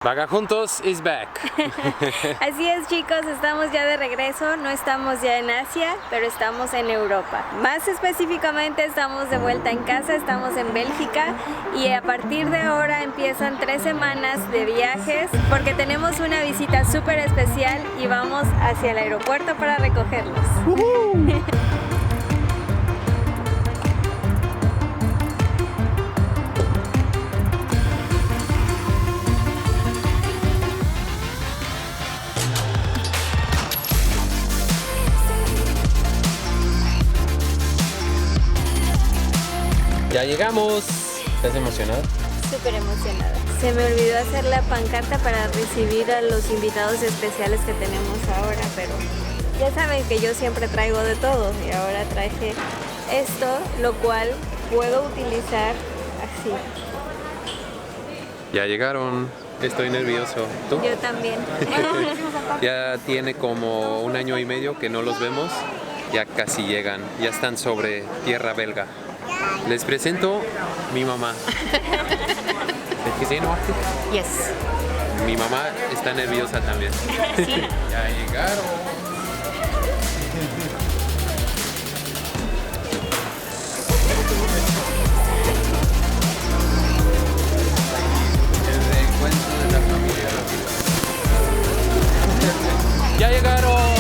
Vagajuntos is back. Así es, chicos, estamos ya de regreso, no estamos ya en Asia, pero estamos en Europa. Más específicamente estamos de vuelta en casa, estamos en Bélgica y a partir de ahora empiezan 3 semanas de viajes porque tenemos una visita súper especial y vamos hacia el aeropuerto para recogerlos. Ya llegamos. ¿Estás emocionada? Súper emocionada. Se me olvidó hacer la pancarta para recibir a los invitados especiales que tenemos ahora, pero ya saben que yo siempre traigo de todo y ahora traje esto, lo cual puedo utilizar así. Ya llegaron. Estoy nervioso. ¿Tú? Yo también. Ya tiene como 1 año y medio que no los vemos. Ya casi llegan. Ya están sobre tierra belga. Les presento mi mamá. Yes. Mi mamá está nerviosa también. Sí. Ya llegaron. El reencuentro de la familia. Ya llegaron.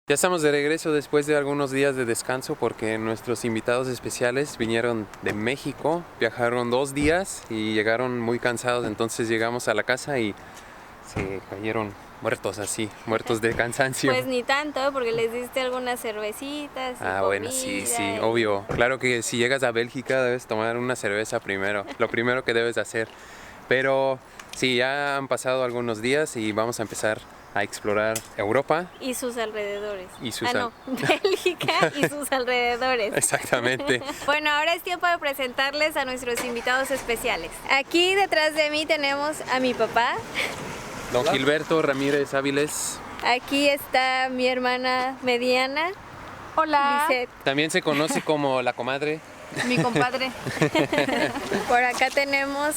Ya estamos de regreso después de algunos días de descanso porque nuestros invitados especiales vinieron de México, viajaron 2 días y llegaron muy cansados, entonces llegamos a la casa y se cayeron muertos así, muertos de cansancio. Pues ni tanto, porque les diste algunas cervecitas. Y Bueno, sí, comida obvio. Claro que si llegas a Bélgica debes tomar una cerveza primero, lo primero que debes hacer. Pero sí, ya han pasado algunos días y vamos a empezar a explorar Europa. Y sus alrededores. No, Bélgica y sus alrededores. Exactamente. Bueno, ahora es tiempo de presentarles a nuestros invitados especiales. Aquí detrás de mí tenemos a mi papá. Don Gilberto Ramírez Áviles. Aquí está mi hermana mediana. Hola. Lisette. También se conoce como la comadre. Mi compadre. Por acá tenemos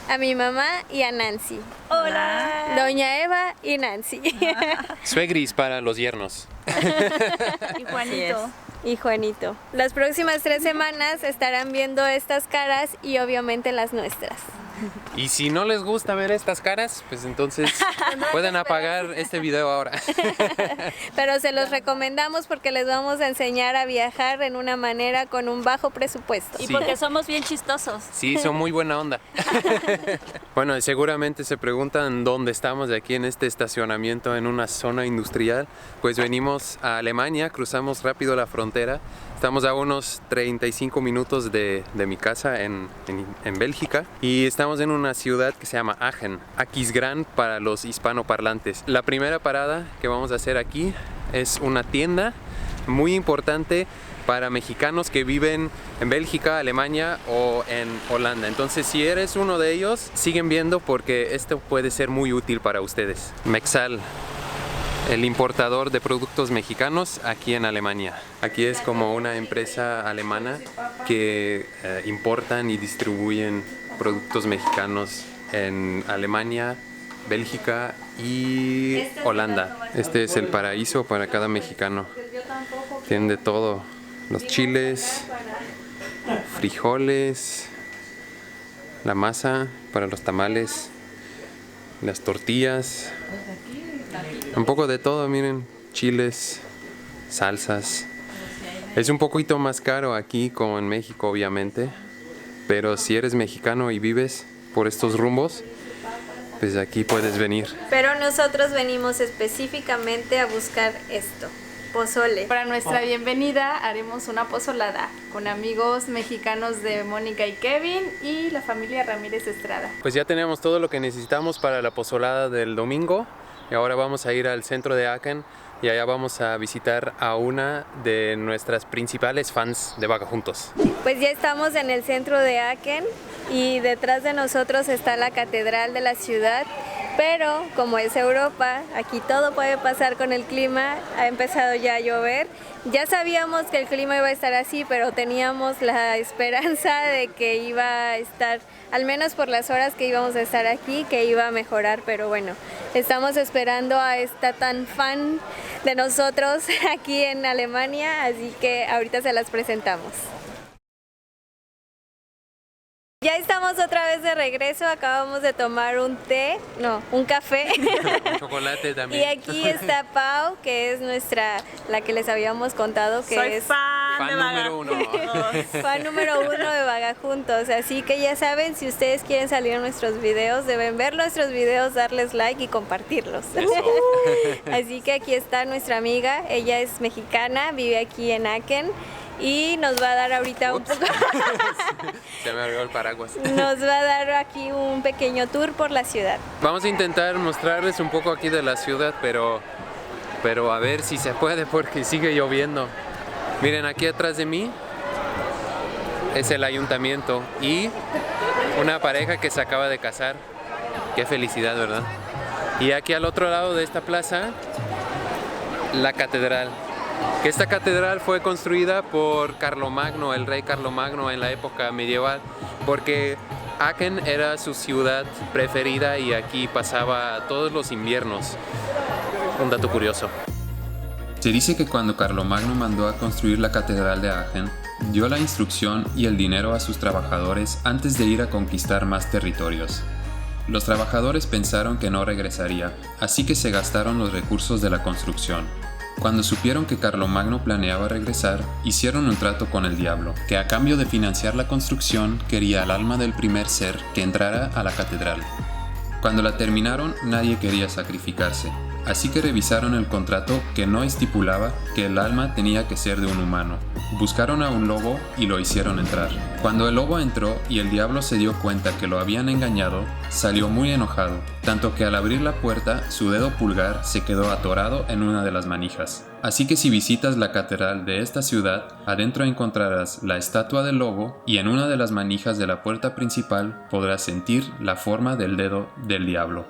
a mi mamá y a Nancy. Hola. Doña Eva y Nancy. Suegris para los yernos. Y Juanito. Y Juanito. Las próximas 3 semanas estarán viendo estas caras y obviamente las nuestras. Y si no les gusta ver estas caras, pues entonces pueden apagar este video ahora. Pero se los recomendamos porque les vamos a enseñar a viajar en una manera con un bajo presupuesto. Y Sí. porque somos bien chistosos. Sí, son muy buena onda. Bueno, seguramente se preguntan dónde estamos de aquí en este estacionamiento en una zona industrial. Pues venimos a Alemania, cruzamos rápido la frontera. Estamos a unos 35 minutos de mi casa en Bélgica y estamos en una ciudad que se llama Aachen, Aquisgrán para los hispanoparlantes. La primera parada que vamos a hacer aquí es una tienda muy importante para mexicanos que viven en Bélgica, Alemania o en Holanda. Entonces, si eres uno de ellos, siguen viendo porque esto puede ser muy útil para ustedes. Mexal, el importador de productos mexicanos aquí en Alemania. Aquí es como una empresa alemana que importan y distribuyen productos mexicanos en Alemania, Bélgica y Holanda. Este es el paraíso para cada mexicano. Tienen de todo. Los chiles, frijoles, la masa para los tamales, las tortillas. Un poco de todo, miren, chiles, salsas. Es un poquito más caro aquí como en México, obviamente, pero si eres mexicano y vives por estos rumbos, pues aquí puedes venir. Pero nosotros venimos específicamente a buscar esto, pozole. Para nuestra bienvenida haremos una pozolada con amigos mexicanos de Mónica y Kevin y la familia Ramírez Estrada. Pues ya tenemos todo lo que necesitamos para la pozolada del domingo y ahora vamos a ir al centro de Aachen y allá vamos a visitar a una de nuestras principales fans de Vagajuntos. Pues ya estamos en el centro de Aachen y detrás de nosotros está la catedral de la ciudad Pero como es Europa, aquí todo puede pasar con el clima, ha empezado ya a llover. Ya sabíamos que el clima iba a estar así, pero teníamos la esperanza de que iba a estar, al menos por las horas que íbamos a estar aquí, que iba a mejorar. Pero bueno, estamos esperando a esta tan fan de nosotros aquí en Alemania, así que ahorita se las presentamos. Ya estamos otra vez de regreso, acabamos de tomar un café. Chocolate también. Y aquí está Pau, que es la que les habíamos contado que Soy es fan de número uno. fan número 1 de Vagajuntos. Así que ya saben, si ustedes quieren salir en nuestros videos, deben ver nuestros videos, darles like y compartirlos. Así que aquí está nuestra amiga, ella es mexicana, vive aquí en Aachen. Y nos va a dar ahorita un poco... Se me abrió el paraguas. Nos va a dar aquí un pequeño tour por la ciudad. Vamos a intentar mostrarles un poco aquí de la ciudad, pero a ver si se puede porque sigue lloviendo. Miren, aquí atrás de mí es el ayuntamiento y una pareja que se acaba de casar. Qué felicidad, ¿verdad? Y aquí al otro lado de esta plaza, la catedral. Que esta catedral fue construida por Carlomagno, el rey Carlomagno en la época medieval, porque Aachen era su ciudad preferida y aquí pasaba todos los inviernos. Un dato curioso. Se dice que cuando Carlomagno mandó a construir la catedral de Aachen, dio la instrucción y el dinero a sus trabajadores antes de ir a conquistar más territorios. Los trabajadores pensaron que no regresaría, así que se gastaron los recursos de la construcción. Cuando supieron que Carlomagno planeaba regresar, hicieron un trato con el diablo, que a cambio de financiar la construcción quería el alma del primer ser que entrara a la catedral. Cuando la terminaron, nadie quería sacrificarse, así que revisaron el contrato que no estipulaba que el alma tenía que ser de un humano. Buscaron a un lobo y lo hicieron entrar. Cuando el lobo entró y el diablo se dio cuenta que lo habían engañado, salió muy enojado, tanto que al abrir la puerta, su dedo pulgar se quedó atorado en una de las manijas. Así que si visitas la catedral de esta ciudad, adentro encontrarás la estatua del lobo y en una de las manijas de la puerta principal podrás sentir la forma del dedo del diablo.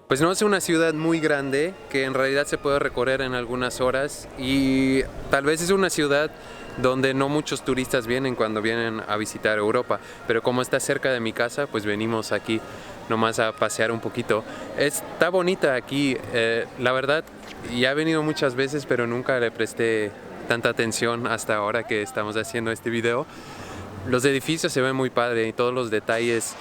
Pues no es una ciudad muy grande que en realidad se puede recorrer en algunas horas y tal vez es una ciudad donde no muchos turistas vienen cuando vienen a visitar Europa, pero como está cerca de mi casa, pues venimos aquí nomás a pasear un poquito. Está bonita aquí, la verdad, ya he venido muchas veces, pero nunca le presté tanta atención hasta ahora que estamos haciendo este video. Los edificios se ven muy padre y todos los detalles,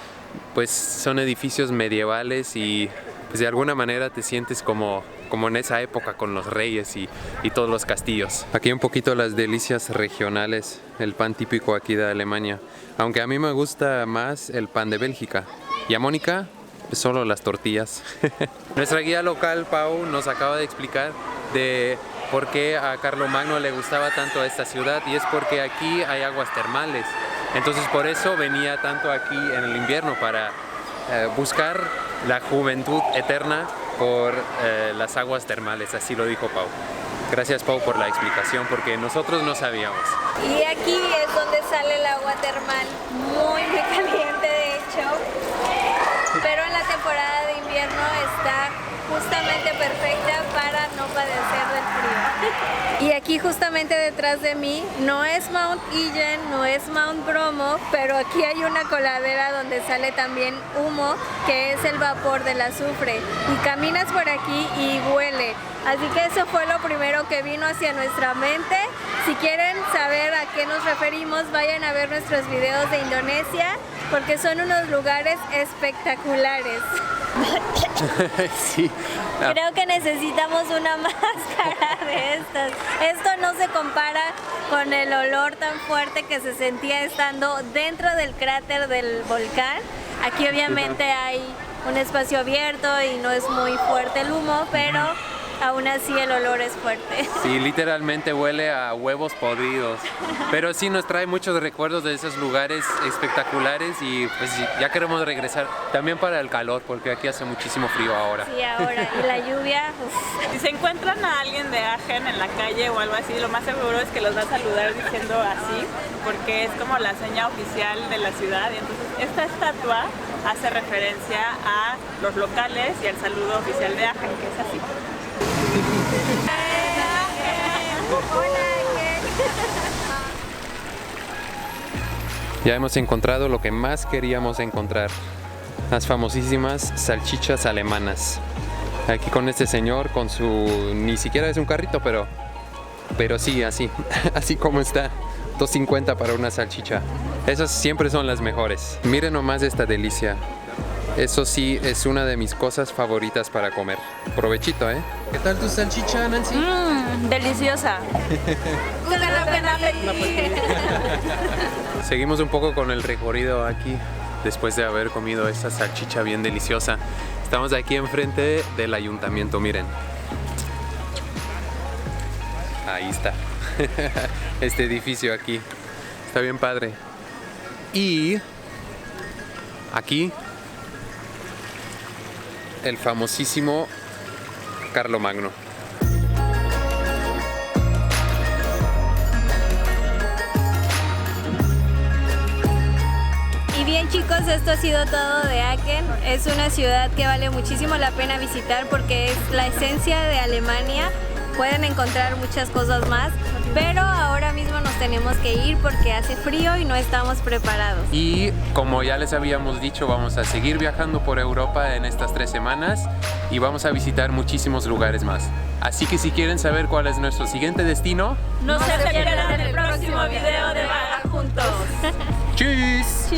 pues son edificios medievales y pues de alguna manera te sientes como en esa época con los reyes y todos los castillos. Aquí un poquito las delicias regionales, el pan típico aquí de Alemania, aunque a mí me gusta más el pan de Bélgica. Y a Mónica, solo las tortillas. Nuestra guía local, Pau, nos acaba de explicar de por qué a Carlomagno le gustaba tanto esta ciudad y es porque aquí hay aguas termales. Entonces por eso venía tanto aquí en el invierno para buscar la juventud eterna por las aguas termales, así lo dijo Pau. Gracias, Pau, por la explicación, porque nosotros no sabíamos. Y aquí es donde sale el agua termal, muy caliente de hecho, pero en la temporada de invierno está justamente perfecta para no padecer del frío. Y aquí justamente detrás de mí no es Mount Iden, no es Mount Bromo, pero aquí hay una coladera donde sale también humo, que es el vapor del azufre. Y caminas por aquí y huele. Así que eso fue lo primero que vino hacia nuestra mente. Si quieren saber a qué nos referimos, vayan a ver nuestros videos de Indonesia, porque son unos lugares espectaculares. Sí. Creo que necesitamos una máscara de estas. Esto no se compara con el olor tan fuerte que se sentía estando dentro del cráter del volcán. Aquí obviamente hay un espacio abierto y no es muy fuerte el humo, pero aún así el olor es fuerte. Sí, literalmente huele a huevos podridos. Pero sí nos trae muchos recuerdos de esos lugares espectaculares y pues ya queremos regresar. También para el calor, porque aquí hace muchísimo frío ahora. Sí, ahora. Y la lluvia, uf. Si se encuentran a alguien de Aachen en la calle o algo así, lo más seguro es que los va a saludar diciendo así, porque es como la seña oficial de la ciudad. Y entonces esta estatua hace referencia a los locales y al saludo oficial de Aachen, que es así. Ya hemos encontrado lo que más queríamos encontrar, las famosísimas salchichas alemanas. Aquí con este señor, con su... ni siquiera es un carrito, pero sí, así, así como está. 2.50 para una salchicha. Esas siempre son las mejores. Miren nomás esta delicia. Eso sí, es una de mis cosas favoritas para comer. Provechito, ¿eh? ¿Qué tal tu salchicha, Nancy? Deliciosa. Seguimos un poco con el recorrido aquí, después de haber comido esta salchicha bien deliciosa. Estamos aquí enfrente del ayuntamiento, miren. Ahí está. Este edificio aquí. Está bien padre. Y aquí el famosísimo Carlomagno. Y bien chicos, esto ha sido todo de Aachen. Es una ciudad que vale muchísimo la pena visitar porque es la esencia de Alemania. Pueden encontrar muchas cosas más, pero ahora mismo nos tenemos que ir porque hace frío y no estamos preparados. Y como ya les habíamos dicho, vamos a seguir viajando por Europa en estas 3 semanas y vamos a visitar muchísimos lugares más. Así que si quieren saber cuál es nuestro siguiente destino, No se pierdan el próximo video de Vaga Juntos. ¡Tschüss!